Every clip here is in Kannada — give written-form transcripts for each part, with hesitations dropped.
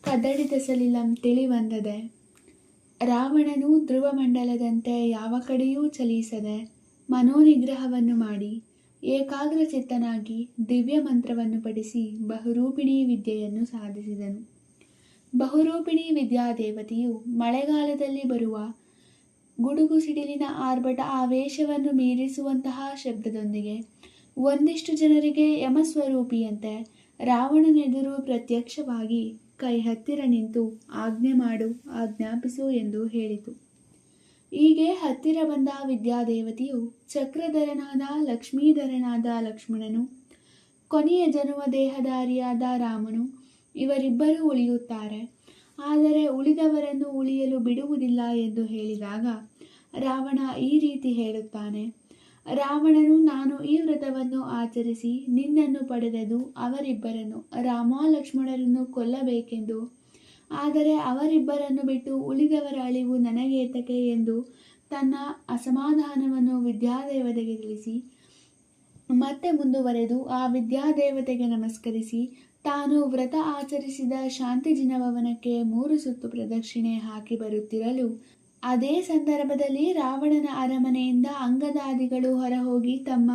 ಕದಡಿದ ಸಲಿಲಂ ತಿಳಿವಂದದೆ. ರಾವಣನು ಧ್ರುವಮಂಡಲದಂತೆ ಯಾವ ಕಡೆಯೂ ಚಲಿಸದೆ ಮನೋನಿಗ್ರಹವನ್ನು ಮಾಡಿ ಏಕಾಗ್ರಚಿತ್ತನಾಗಿ ದಿವ್ಯ ಮಂತ್ರವನ್ನು ಪಠಿಸಿ ಬಹುರೂಪಿಣಿ ವಿದ್ಯೆಯನ್ನು ಸಾಧಿಸಿದನು. ಬಹುರೂಪಿಣಿ ವಿದ್ಯಾದೇವತೆಯು ಮಳೆಗಾಲದಲ್ಲಿ ಬರುವ ಗುಡುಗು ಸಿಡಿಲಿನ ಆರ್ಭಟ ಆವೇಶವನ್ನು ಮೀರಿಸುವಂತಹ ಶಬ್ದದೊಂದಿಗೆ ಒಂದಿಷ್ಟು ಜನರಿಗೆ ಯಮಸ್ವರೂಪಿಯಂತೆ ರಾವಣನೆದುರು ಪ್ರತ್ಯಕ್ಷವಾಗಿ ಕೈ ಹತ್ತಿರ ನಿಂತು ಆಜ್ಞೆ ಮಾಡು, ಆಜ್ಞಾಪಿಸು ಎಂದು ಹೇಳಿತು. ಹೀಗೆ ಹತ್ತಿರ ಬಂದ ವಿದ್ಯಾದೇವತೆಯು ಚಕ್ರಧರನಾದ ಲಕ್ಷ್ಮೀಧರನಾದ ಲಕ್ಷ್ಮಣನು, ಕೊನೆಯ ಜನುಮ ದೇಹಧಾರಿಯಾದ ರಾಮನು ಇವರಿಬ್ಬರೂ ಉಳಿಯುತ್ತಾರೆ, ಆದರೆ ಉಳಿದವರನ್ನು ಉಳಿಯಲು ಬಿಡುವುದಿಲ್ಲ ಎಂದು ಹೇಳಿದಾಗ ರಾವಣ ಈ ರೀತಿ ಹೇಳುತ್ತಾನೆ. ರಾವಣನು, ನಾನು ಈ ವ್ರತವನ್ನು ಆಚರಿಸಿ ನಿನ್ನನ್ನು ಪಡೆದದು ಅವರಿಬ್ಬರನ್ನು ರಾಮ ಲಕ್ಷ್ಮಣರನ್ನು ಕೊಲ್ಲಬೇಕೆಂದು. ಆದರೆ ಅವರಿಬ್ಬರನ್ನು ಬಿಟ್ಟು ಉಳಿದವರ ಅಳಿವು ನನಗೇತಕೆ ಎಂದು ತನ್ನ ಅಸಮಾಧಾನವನ್ನು ವಿದ್ಯಾದೇವತೆಗೆ ತಿಳಿಸಿ ಮತ್ತೆ ಮುಂದುವರೆದು ಆ ವಿದ್ಯಾದೇವತೆಗೆ ನಮಸ್ಕರಿಸಿ ತಾನು ವ್ರತ ಆಚರಿಸಿದ ಶಾಂತಿಜಿನಭವನಕ್ಕೆ 3 ಸುತ್ತು ಪ್ರದಕ್ಷಿಣೆ ಹಾಕಿ ಬರುತ್ತಿರಲು ಅದೇ ಸಂದರ್ಭದಲ್ಲಿ ರಾವಣನ ಅರಮನೆಯಿಂದ ಅಂಗದಾದಿಗಳು ಹೊರಹೋಗಿ ತಮ್ಮ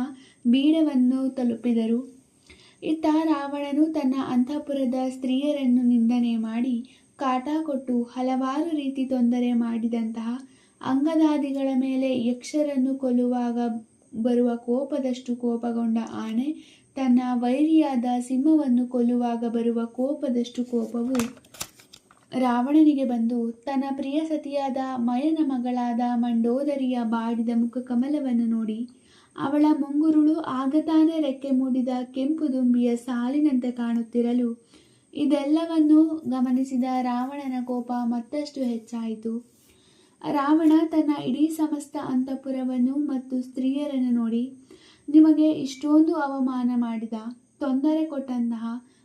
ಬೀಡವನ್ನು ತಲುಪಿದರು. ಇತ್ತ ರಾವಣನು ತನ್ನ ಅಂತಃಪುರದ ಸ್ತ್ರೀಯರನ್ನು ನಿಂದನೆ ಮಾಡಿ ಕಾಟ ಕೊಟ್ಟು ಹಲವಾರು ರೀತಿ ತೊಂದರೆ ಮಾಡಿದಂತಹ ಅಂಗದಾದಿಗಳ ಮೇಲೆ ಯಕ್ಷರನ್ನು ಕೊಲ್ಲುವಾಗ ಬರುವ ಕೋಪದಷ್ಟು ಕೋಪಗೊಂಡ ಆನೆ ತನ್ನ ವೈರಿಯಾದ ಸಿಂಹವನ್ನು ಕೊಲ್ಲುವಾಗ ಬರುವ ಕೋಪದಷ್ಟು ಕೋಪವು ರಾವಣನಿಗೆ ಬಂದು ತನ್ನ ಪ್ರಿಯ ಸತಿಯಾದ ಮಯನ ಮಗಳಾದ ಮಂಡೋದರಿಯ ಬಾಡಿದ ಮುಖ ಕಮಲವನ್ನು ನೋಡಿ ಅವಳ ಮುಂಗುರುಳು ಆಗತಾನೆ ರೆಕ್ಕೆ ಮೂಡಿದ ಕೆಂಪು ದುಂಬಿಯ ಸಾಲಿನಂತೆ ಕಾಣುತ್ತಿರಲು ಇದೆಲ್ಲವನ್ನು ಗಮನಿಸಿದ ರಾವಣನ ಕೋಪ ಮತ್ತಷ್ಟು ಹೆಚ್ಚಾಯಿತು. ರಾವಣ ತನ್ನ ಇಡೀ ಸಮಸ್ತ ಅಂತಃಪುರವನ್ನು ಮತ್ತು ಸ್ತ್ರೀಯರನ್ನು ನೋಡಿ, ನಿಮಗೆ ಇಷ್ಟೊಂದು ಅವಮಾನ ಮಾಡಿದ, ತೊಂದರೆ ಕೊಟ್ಟಂತಹ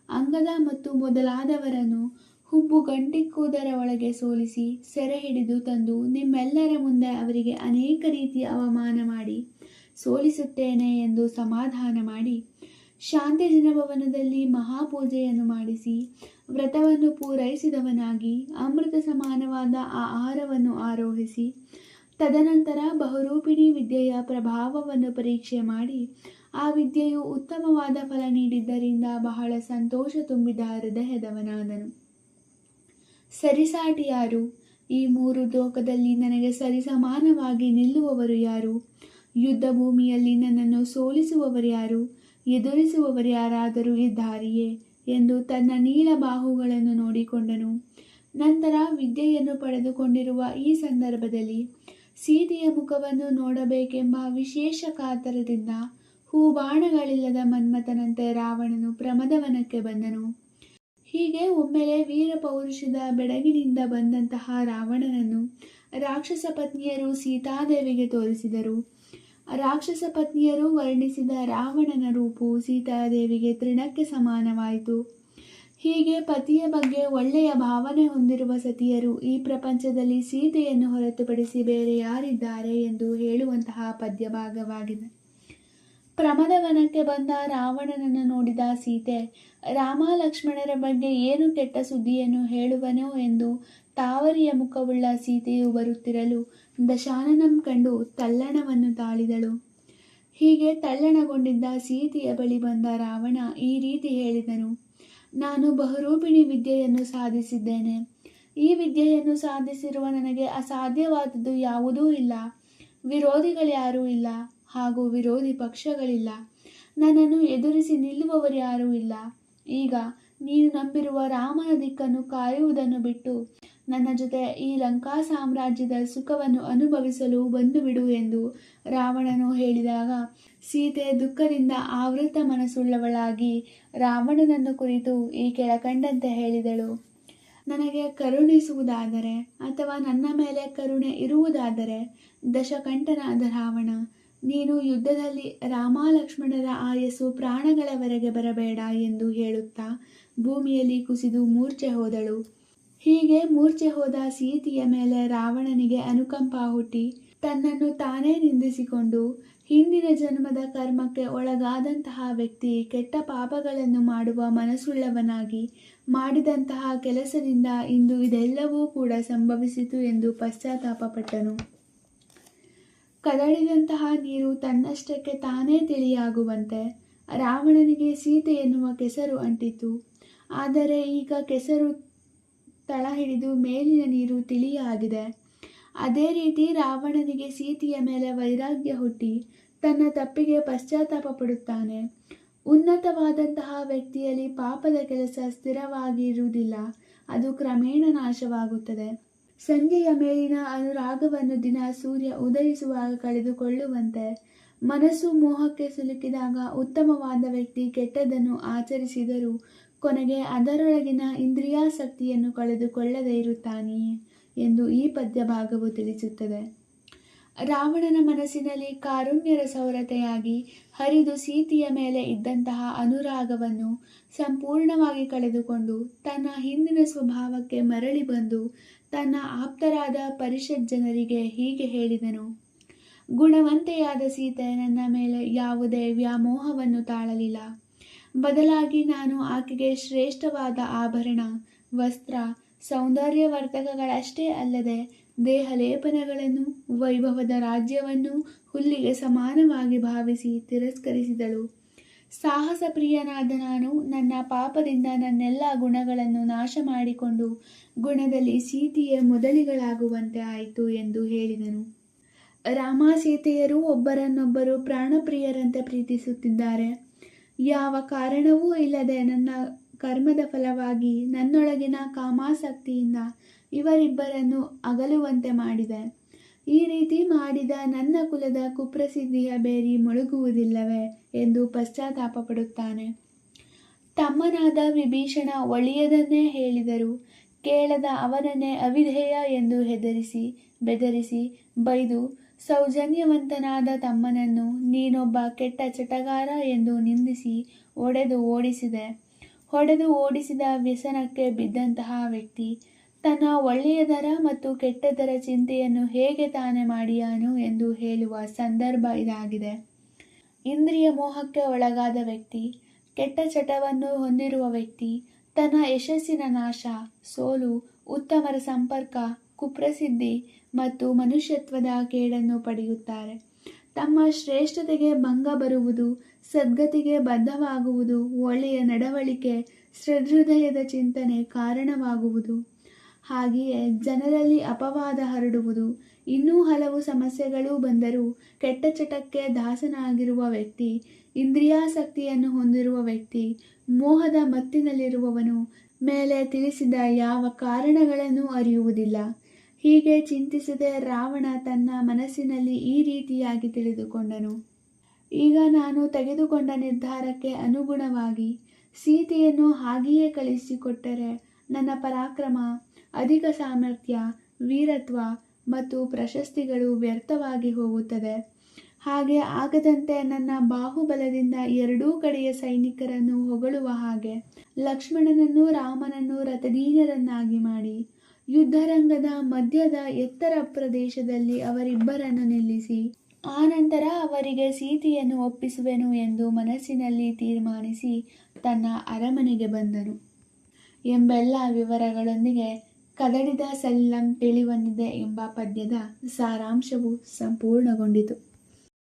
ಅಂಗದ ಮತ್ತು ಮೊದಲಾದವರನ್ನು ಹುಬ್ಬು ಗಂಟಿಕ್ಕುವುದರ ಒಳಗೆ ಸೋಲಿಸಿ ಸೆರೆ ಹಿಡಿದು ತಂದು ನಿಮ್ಮೆಲ್ಲರ ಮುಂದೆ ಅವರಿಗೆ ಅನೇಕ ರೀತಿಯ ಅವಮಾನ ಮಾಡಿ ಸೋಲಿಸುತ್ತೇನೆ ಎಂದು ಸಮಾಧಾನ ಮಾಡಿ ಶಾಂತಿಜಿನಭವನದಲ್ಲಿ ಮಹಾಪೂಜೆಯನ್ನು ಮಾಡಿಸಿ ವ್ರತವನ್ನು ಪೂರೈಸಿದವನಾಗಿ ಅಮೃತ ಸಮಾನವಾದ ಆ ಆಹಾರವನ್ನು ಆರೋಹಿಸಿ ತದನಂತರ ಬಹುರೂಪಿಣಿ ವಿದ್ಯೆಯ ಪ್ರಭಾವವನ್ನು ಪರೀಕ್ಷೆ ಮಾಡಿ ಆ ವಿದ್ಯೆಯು ಉತ್ತಮವಾದ ಫಲ ನೀಡಿದ್ದರಿಂದ ಬಹಳ ಸಂತೋಷ ತುಂಬಿದ ಹೃದಯದವನಾದನು. ಸರಿಸಾಟಿ ಯಾರು? ಈ 3 ಲೋಕದಲ್ಲಿ ನನಗೆ ಸರಿಸಮಾನವಾಗಿ ನಿಲ್ಲುವವರು ಯಾರು? ಯುದ್ಧ ಭೂಮಿಯಲ್ಲಿ ನನ್ನನ್ನು ಸೋಲಿಸುವವರು ಯಾರು? ಎದುರಿಸುವವರು ಯಾರಾದರೂ ಇದ್ದಾರೆಯೇ ಎಂದು ತನ್ನ ನೀಳ ಬಾಹುಗಳನ್ನು ನೋಡಿಕೊಂಡನು. ನಂತರ ವಿದ್ಯೆಯನ್ನು ಪಡೆದುಕೊಂಡಿರುವ ಈ ಸಂದರ್ಭದಲ್ಲಿ ಸೀತೆಯ ಮುಖವನ್ನು ನೋಡಬೇಕೆಂಬ ವಿಶೇಷ ಕಾತರದಿಂದ ಹೂಬಾಣಗಳಿಲ್ಲದ ಮನ್ಮಥನಂತೆ ರಾವಣನು ಪ್ರಮದವನಕ್ಕೆ ಬಂದನು. ಹೀಗೆ ಒಮ್ಮೆಲೆ ವೀರ ಪೌರುಷದ ಬೆಡಗಿನಿಂದ ಬಂದಂತಹ ರಾವಣನನ್ನು ರಾಕ್ಷಸ ಪತ್ನಿಯರು ಸೀತಾದೇವಿಗೆ ತೋರಿಸಿದರು. ರಾಕ್ಷಸ ಪತ್ನಿಯರು ವರ್ಣಿಸಿದ ರಾವಣನ ರೂಪವು ಸೀತಾದೇವಿಗೆ ತೃಣಕ್ಕೆ ಸಮಾನವಾಯಿತು. ಹೀಗೆ ಪತಿಯ ಬಗ್ಗೆ ಒಳ್ಳೆಯ ಭಾವನೆ ಹೊಂದಿರುವ ಸತಿಯರು ಈ ಪ್ರಪಂಚದಲ್ಲಿ ಸೀತೆಯನ್ನು ಹೊರತುಪಡಿಸಿ ಬೇರೆ ಯಾರಿದ್ದಾರೆ ಎಂದು ಹೇಳುವಂತಹ ಪದ್ಯಭಾಗವಾಗಿದೆ. ಪ್ರಮದವನಕ್ಕೆ ಬಂದ ರಾವಣನನ್ನು ನೋಡಿದ ಸೀತೆ ರಾಮ ಲಕ್ಷ್ಮಣರ ಬಗ್ಗೆ ಏನು ಕೆಟ್ಟ ಸುದ್ದಿಯನ್ನು ಹೇಳುವನೋ ಎಂದು ತಾವರಿಯ ಮುಖವುಳ್ಳ ಸೀತೆಯು ಬರುತ್ತಿರಲು ದಶಾನನಂ ಕಂಡು ತಲ್ಲಣವನ್ನು ತಾಳಿದಳು. ಹೀಗೆ ತಲ್ಲಣಗೊಂಡಿದ್ದ ಸೀತೆಯ ಬಳಿ ಬಂದ ರಾವಣ ಈ ರೀತಿ ಹೇಳಿದನು, ನಾನು ಬಹುರೂಪಿಣಿ ವಿದ್ಯೆಯನ್ನು ಸಾಧಿಸಿದ್ದೇನೆ. ಈ ವಿದ್ಯೆಯನ್ನು ಸಾಧಿಸಿರುವ ನನಗೆ ಅಸಾಧ್ಯವಾದದ್ದು ಯಾವುದೂ ಇಲ್ಲ. ವಿರೋಧಿಗಳ್ಯಾರೂ ಇಲ್ಲ, ಹಾಗೂ ವಿರೋಧಿ ಪಕ್ಷಗಳಿಲ್ಲ. ನನ್ನನ್ನು ಎದುರಿಸಿ ನಿಲ್ಲುವವರು ಯಾರೂ ಇಲ್ಲ. ಈಗ ನೀನು ನಂಬಿರುವ ರಾಮನ ದಿಕ್ಕನ್ನು ಕಾಯುವುದನ್ನು ಬಿಟ್ಟು ನನ್ನ ಜೊತೆ ಈ ಲಂಕಾ ಸಾಮ್ರಾಜ್ಯದ ಸುಖವನ್ನು ಅನುಭವಿಸಲು ಬಂದು ಬಿಡು ಎಂದು ರಾವಣನು ಹೇಳಿದಾಗ ಸೀತೆ ದುಃಖದಿಂದ ಆವೃತ ಮನಸ್ಸುಳ್ಳವಳಾಗಿ ರಾವಣನನ್ನು ಕುರಿತು ಈ ಕೆಳಕಂಡಂತೆ ಹೇಳಿದಳು. ನನಗೆ ಕರುಣಿಸುವುದಾದರೆ ಅಥವಾ ನನ್ನ ಮೇಲೆ ಕರುಣೆ ಇರುವುದಾದರೆ ದಶಕಂಠನಾದ ರಾವಣ, ನೀನು ಯುದ್ಧದಲ್ಲಿ ರಾಮ ಲಕ್ಷ್ಮಣರ ಆಯಸ್ಸು ಪ್ರಾಣಗಳವರೆಗೆ ಬರಬೇಡ ಎಂದು ಹೇಳುತ್ತಾ ಭೂಮಿಯಲ್ಲಿ ಕುಸಿದು ಮೂರ್ಛೆ ಹೋದಳು. ಹೀಗೆ ಮೂರ್ಛೆ ಹೋದ ಸೀತೆಯ ಮೇಲೆ ರಾವಣನಿಗೆ ಅನುಕಂಪ ಹುಟ್ಟಿ ತನ್ನನ್ನು ತಾನೇ ನಿಂದಿಸಿಕೊಂಡು ಹಿಂದಿನ ಜನ್ಮದ ಕರ್ಮಕ್ಕೆ ಒಳಗಾದಂತಹ ವ್ಯಕ್ತಿ ಕೆಟ್ಟ ಪಾಪಗಳನ್ನು ಮಾಡುವ ಮನಸ್ಸುಳ್ಳವನಾಗಿ ಮಾಡಿದಂತಹ ಕೆಲಸದಿಂದ ಇಂದು ಇದೆಲ್ಲವೂ ಕೂಡ ಸಂಭವಿಸಿತು ಎಂದು ಪಶ್ಚಾತ್ತಾಪಪಟ್ಟನು. ಕದಡಿದಂತಹ ನೀರು ತನ್ನಷ್ಟಕ್ಕೆ ತಾನೇ ತಿಳಿಯಾಗುವಂತೆ ರಾವಣನಿಗೆ ಸೀತೆ ಎನ್ನುವ ಕೆಸರು ಅಂಟಿತು. ಆದರೆ ಈಗ ಕೆಸರು ತಳ ಹಿಡಿದು ಮೇಲಿನ ನೀರು ತಿಳಿಯಾಗಿದೆ. ಅದೇ ರೀತಿ ರಾವಣನಿಗೆ ಸೀತೆಯ ಮೇಲೆ ವೈರಾಗ್ಯ ಹುಟ್ಟಿ ತನ್ನ ತಪ್ಪಿಗೆ ಪಶ್ಚಾತ್ತಾಪ ಪಡುತ್ತಾನೆ. ಉನ್ನತವಾದಂತಹ ವ್ಯಕ್ತಿಯಲ್ಲಿ ಪಾಪದ ಕೆಲಸ ಸ್ಥಿರವಾಗಿ ಇರುವುದಿಲ್ಲ, ಅದು ಕ್ರಮೇಣ ನಾಶವಾಗುತ್ತದೆ. ಸಂಜೆಯ ಮೇಲಿನ ಅನುರಾಗವನ್ನು ದಿನ ಸೂರ್ಯ ಉದಯಿಸುವಾಗ ಕಳೆದುಕೊಳ್ಳುವಂತೆ ಮನಸ್ಸು ಮೋಹಕ್ಕೆ ಸಿಲುಕಿದಾಗ ಉತ್ತಮವಾದ ವ್ಯಕ್ತಿ ಕೆಟ್ಟದ್ದನ್ನು ಆಚರಿಸಿದರೂ ಕೊನೆಗೆ ಅದರೊಳಗಿನ ಇಂದ್ರಿಯಾಸಕ್ತಿಯನ್ನು ಕಳೆದುಕೊಳ್ಳದೇ ಇರುತ್ತಾನೆಯೇ ಎಂದು ಈ ಪದ್ಯ ಭಾಗವು ತಿಳಿಸುತ್ತದೆ. ರಾವಣನ ಮನಸ್ಸಿನಲ್ಲಿ ಕಾರುಣ್ಯರ ಸೌರತೆಯಾಗಿ ಹರಿದು ಸೀತೆಯ ಮೇಲೆ ಇದ್ದಂತಹ ಅನುರಾಗವನ್ನು ಸಂಪೂರ್ಣವಾಗಿ ಕಳೆದುಕೊಂಡು ತನ್ನ ಹಿಂದಿನ ಸ್ವಭಾವಕ್ಕೆ ಮರಳಿ ಬಂದು ತನ್ನ ಆಪ್ತರಾದ ಪರಿಷತ್ ಜನರಿಗೆ ಹೀಗೆ ಹೇಳಿದನು: ಗುಣವಂತೆಯಾದ ಸೀತೆ ನನ್ನ ಮೇಲೆ ಯಾವುದೇ ವ್ಯಾಮೋಹವನ್ನು ತಾಳಲಿಲ್ಲ. ಬದಲಾಗಿ ನಾನು ಆಕೆಗೆ ಶ್ರೇಷ್ಠವಾದ ಆಭರಣ, ವಸ್ತ್ರ, ಸೌಂದರ್ಯವರ್ಧಕಗಳಷ್ಟೇ ಅಲ್ಲದೆ ದೇಹಲೇಪನಗಳನ್ನು, ವೈಭವದ ರಾಜ್ಯವನ್ನು ಹುಲ್ಲಿಗೆ ಸಮಾನವಾಗಿ ಭಾವಿಸಿ ತಿರಸ್ಕರಿಸಿದಳು. ಸಾಹಸ ಪ್ರಿಯನಾದ ನಾನು ನನ್ನ ಪಾಪದಿಂದ ನನ್ನೆಲ್ಲ ಗುಣಗಳನ್ನು ನಾಶ ಮಾಡಿಕೊಂಡು ಗುಣದಲ್ಲಿ ಸೀತೆಯ ಮೊದಲಿಗಳಾಗುವಂತೆ ಆಯಿತು ಎಂದು ಹೇಳಿದನು. ರಾಮ ಸೀತೆಯರು ಒಬ್ಬರನ್ನೊಬ್ಬರು ಪ್ರಾಣಪ್ರಿಯರಂತೆ ಪ್ರೀತಿಸುತ್ತಿದ್ದಾರೆ. ಯಾವ ಕಾರಣವೂ ಇಲ್ಲದೆ ನನ್ನ ಕರ್ಮದ ಫಲವಾಗಿ ನನ್ನೊಳಗಿನ ಕಾಮಾಸಕ್ತಿಯಿಂದ ಇವರಿಬ್ಬರನ್ನು ಅಗಲುವಂತೆ ಮಾಡಿದೆ. ಈ ರೀತಿ ಮಾಡಿದ ನನ್ನ ಕುಲದ ಕುಪ್ರಸಿದ್ಧಿಯ ಬೇರಿ ಮುಳುಗುವುದಿಲ್ಲವೇ ಎಂದು ಪಶ್ಚಾತ್ತಾಪ ಪಡುತ್ತಾನೆ. ತಮ್ಮನಾದ ವಿಭೀಷಣ ಒಳ್ಳೆಯದನ್ನೇ ಹೇಳಿದರೂ ಕೇಳದ ಅವನನ್ನೇ ಅವಿಧೇಯ ಎಂದು ಬೆದರಿಸಿ ಬೈದು ಸೌಜನ್ಯವಂತನಾದ ತಮ್ಮನನ್ನು ನೀನೊಬ್ಬ ಕೆಟ್ಟ ಚಟಗಾರ ಎಂದು ನಿಂದಿಸಿ ಹೊಡೆದು ಓಡಿಸಿದ ವ್ಯಸನಕ್ಕೆ ಬಿದ್ದಂತಹ ವ್ಯಕ್ತಿ ತನ್ನ ಒಳ್ಳೆಯದರ ಮತ್ತು ಕೆಟ್ಟದರ ಚಿಂತೆಯನ್ನು ಹೇಗೆ ತಾನೇ ಮಾಡಿಯಾನು ಎಂದು ಹೇಳುವ ಸಂದರ್ಭ ಇದಾಗಿದೆ. ಇಂದ್ರಿಯ ಮೋಹಕ್ಕೆ ಒಳಗಾದ ವ್ಯಕ್ತಿ, ಕೆಟ್ಟ ಚಟವನ್ನು ಹೊಂದಿರುವ ವ್ಯಕ್ತಿ ತನ್ನ ಯಶಸ್ಸಿನ ನಾಶ, ಸೋಲು, ಉತ್ತಮರ ಸಂಪರ್ಕ, ಕುಪ್ರಸಿದ್ಧಿ ಮತ್ತು ಮನುಷ್ಯತ್ವದ ಕೇಡನ್ನು ಪಡೆಯುತ್ತಾರೆ. ತಮ್ಮ ಶ್ರೇಷ್ಠತೆಗೆ ಭಂಗ ಬರುವುದು, ಸದ್ಗತಿಗೆ ಬದ್ಧವಾಗುವುದು, ಒಳ್ಳೆಯ ನಡವಳಿಕೆ, ಸೃಹೃದಯದ ಚಿಂತನೆ ಕಾರಣವಾಗುವುದು. ಹಾಗೆಯೇ ಜನರಲ್ಲಿ ಅಪವಾದ ಹರಡುವುದು, ಇನ್ನೂ ಹಲವು ಸಮಸ್ಯೆಗಳು ಬಂದರೂ ಕೆಟ್ಟ ಚಟಕ್ಕೆ ದಾಸನಾಗಿರುವ ವ್ಯಕ್ತಿ, ಇಂದ್ರಿಯಾಸಕ್ತಿಯನ್ನು ಹೊಂದಿರುವ ವ್ಯಕ್ತಿ, ಮೋಹದ ಮತ್ತಿನಲ್ಲಿರುವವನು ಮೇಲೆ ತಿಳಿಸಿದ ಯಾವ ಕಾರಣಗಳನ್ನು ಅರಿಯುವುದಿಲ್ಲ. ಹೀಗೆ ಚಿಂತಿಸದೆ ರಾವಣ ತನ್ನ ಮನಸ್ಸಿನಲ್ಲಿ ಈ ರೀತಿಯಾಗಿ ತಿಳಿದುಕೊಂಡನು: ಈಗ ನಾನು ತೆಗೆದುಕೊಂಡ ನಿರ್ಧಾರಕ್ಕೆ ಅನುಗುಣವಾಗಿ ಸೀತೆಯನ್ನು ಹಾಗೆಯೇ ಕಳಿಸಿಕೊಟ್ಟರೆ ನನ್ನ ಪರಾಕ್ರಮ, ಅಧಿಕ ಸಾಮರ್ಥ್ಯ, ವೀರತ್ವ ಮತ್ತು ಪ್ರಶಸ್ತಿಗಳು ವ್ಯರ್ಥವಾಗಿ ಹೋಗುತ್ತದೆ. ಹಾಗೆ ಆಗದಂತೆ ನನ್ನ ಬಾಹುಬಲದಿಂದ ಎರಡೂ ಕಡೆಯ ಸೈನಿಕರನ್ನು ಹೊಗಳುವ ಹಾಗೆ ಲಕ್ಷ್ಮಣನನ್ನು ರಾಮನನ್ನು ರಥಧೀನರನ್ನಾಗಿ ಮಾಡಿ ಯುದ್ಧರಂಗದ ಮಧ್ಯದ ಎತ್ತರ ಪ್ರದೇಶದಲ್ಲಿ ಅವರಿಬ್ಬರನ್ನು ನಿಲ್ಲಿಸಿ ಆನಂತರ ಅವರಿಗೆ ಸೀತೆಯನ್ನು ಒಪ್ಪಿಸುವೆನು ಎಂದು ಮನಸ್ಸಿನಲ್ಲಿ ತೀರ್ಮಾನಿಸಿ ತನ್ನ ಅರಮನೆಗೆ ಬಂದನು ಎಂಬೆಲ್ಲ ವಿವರಗಳೊಂದಿಗೆ ಕದಡಿದ ಸಲಿಲಂ ತಿಳಿವನಿದೆ ಎಂಬ ಪದ್ಯದ ಸಾರಾಂಶವು ಸಂಪೂರ್ಣಗೊಂಡಿತು.